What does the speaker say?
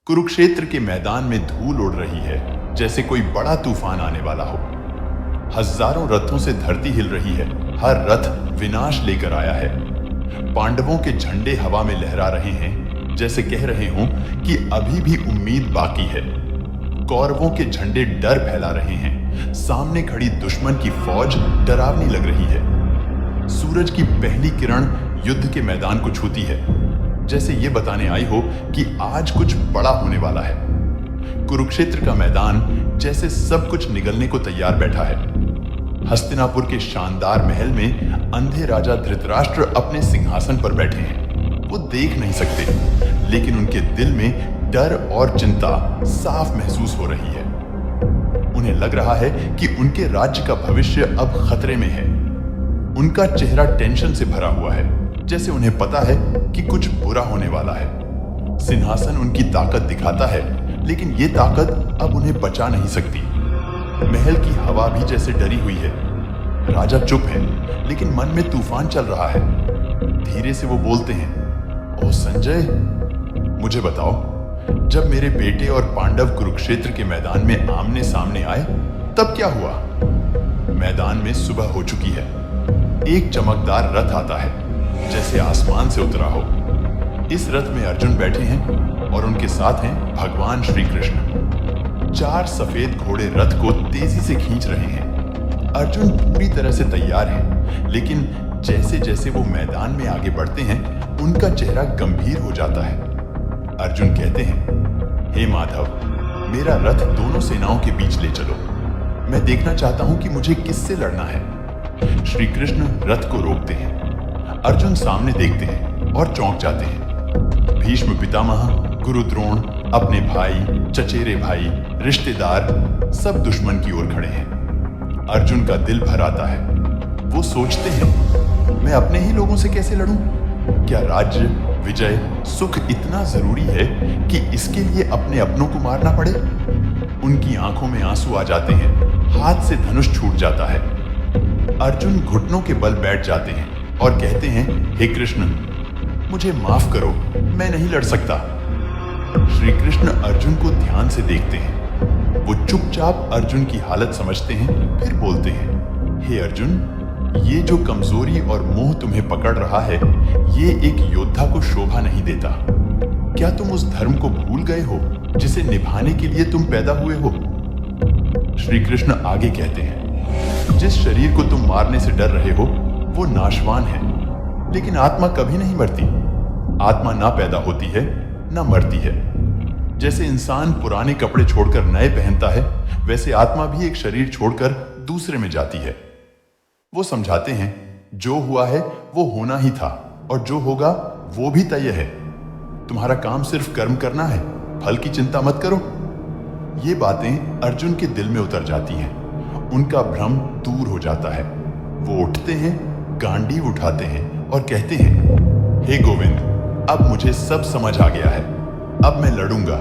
कुरुक्षेत्र के मैदान में धूल उड़ रही है, जैसे कोई बड़ा तूफान आने वाला हो। हजारों रथों से धरती हिल रही है, हर रथ विनाश लेकर आया है। पांडवों के झंडे हवा में लहरा रहे हैं, जैसे कह रहे हों कि अभी भी उम्मीद बाकी है। कौरवों के झंडे डर फैला रहे हैं, सामने खड़ी दुश्मन की फौज डरावनी लग रही है। सूरज की पहली किरण युद्ध के मैदान को छूती है, जैसे ये बताने आई हो कि आज कुछ बड़ा होने वाला है। कुरुक्षेत्र का मैदान जैसे सब कुछ निगलने को तैयार बैठा है। हस्तिनापुर के शानदार महल में अंधे राजा धृतराष्ट्र अपने सिंहासन पर बैठे हैं। वो देख नहीं सकते, लेकिन उनके दिल में डर और चिंता साफ महसूस हो रही है। उन्हें लग रहा है कि उनके राज्य का भविष्य अब खतरे में है। उनका चेहरा टेंशन से भरा हुआ है, जैसे उन्हें पता है कि कुछ बुरा होने वाला है। सिंहासन उनकी ताकत दिखाता है, लेकिन ये ताकत अब उन्हें बचा नहीं सकती। महल की हवा भी जैसे डरी हुई है। राजा चुप है, लेकिन मन में तूफान चल रहा है। धीरे से वो बोलते हैं, ओ संजय, मुझे बताओ, जब मेरे बेटे और पांडव कुरुक्षेत्र के मैदान में आमने सामने आए, तब क्या हुआ? मैदान में सुबह हो चुकी है। एक चमकदार रथ आता है, जैसे आसमान से उतरा हो। इस रथ में अर्जुन बैठे हैं और उनके साथ हैं भगवान श्री कृष्ण। 4 सफेद घोड़े रथ को तेजी से खींच रहे हैं। अर्जुन पूरी तरह से तैयार हैं, लेकिन जैसे जैसे वो मैदान में आगे बढ़ते हैं, उनका चेहरा गंभीर हो जाता है। अर्जुन कहते हैं, हे माधव, मेरा रथ दोनों सेनाओं के बीच ले चलो। मैं देखना चाहता हूं कि मुझे किससे लड़ना है। श्री कृष्ण रथ को रोकते हैं। अर्जुन सामने देखते हैं और चौंक जाते हैं। भीष्म पितामह, गुरु द्रोण, अपने भाई, चचेरे भाई, रिश्तेदार सब दुश्मन की ओर खड़े हैं। अर्जुन का दिल भर आता है। वो सोचते हैं, मैं अपने ही लोगों से कैसे लड़ूं? क्या राज्य, विजय, सुख इतना जरूरी है कि इसके लिए अपने अपनों को मारना पड़े? उनकी आंखों में आंसू आ जाते हैं, हाथ से धनुष छूट जाता है। अर्जुन घुटनों के बल बैठ जाते हैं और कहते हैं, हे कृष्ण, मुझे माफ करो, मैं नहीं लड़ सकता। श्री कृष्ण अर्जुन को ध्यान से देखते हैं। वो चुपचाप अर्जुन की हालत समझते हैं, फिर बोलते हैं, हे अर्जुन, ये जो कमजोरी और मोह तुम्हें पकड़ रहा है, ये एक योद्धा को शोभा नहीं देता। क्या तुम उस धर्म को भूल गए हो जिसे निभाने के लिए तुम पैदा हुए हो? श्री कृष्ण आगे कहते हैं, जिस शरीर को तुम मारने से डर रहे हो, वो नाशवान है, लेकिन आत्मा कभी नहीं मरती। आत्मा ना पैदा होती है, ना मरती है। जैसे इंसान पुराने कपड़े छोड़कर नए पहनता है, वैसे आत्मा भी एक शरीर छोड़कर दूसरे में जाती है। वो समझाते हैं, जो हुआ है वो होना ही था, और जो होगा वो भी तय है। तुम्हारा काम सिर्फ कर्म करना है, फल की चिंता मत करो। ये बातें अर्जुन के दिल में उतर जाती हैं। उनका भ्रम दूर हो जाता है। वो उठते हैं, गांडीव उठाते हैं और कहते हैं, हे गोविंद, अब मुझे सब समझ आ गया है। अब मैं लड़ूंगा।